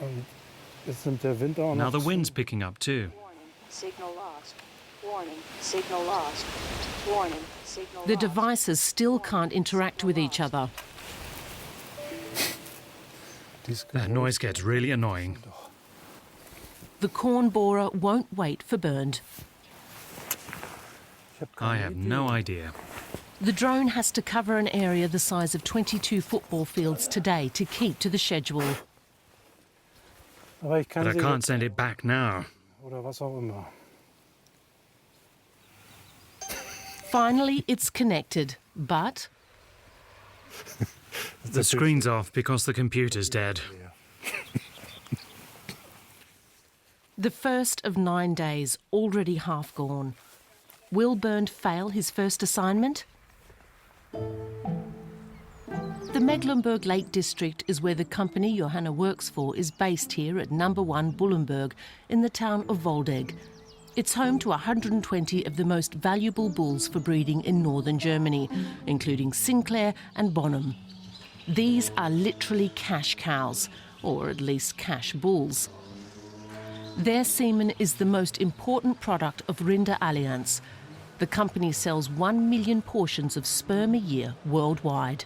Now the wind's picking up too. Signal lost. Warning, signal lost. Warning, signal The lost. devices still can't interact with each other. That noise gets really annoying. The corn borer won't wait for Bernd. I have no idea. The drone has to cover an area the size of 22 football fields today to keep to the schedule. But I can't send it back now. Finally, it's connected, but The screen's off because the computer's dead. the first of 9 days already half gone. Will Bernd fail his first assignment? The Mecklenburg Lake District is where the company Johanna works for is based here at number 1 Bullenberg in the town of Waldeck. It's home to 120 of the most valuable bulls for breeding in northern Germany, including Sinclair and Bonham. These are literally cash cows, or at least cash bulls. Their semen is the most important product of Rinder Allianz. The company sells 1 million portions of sperm a year worldwide.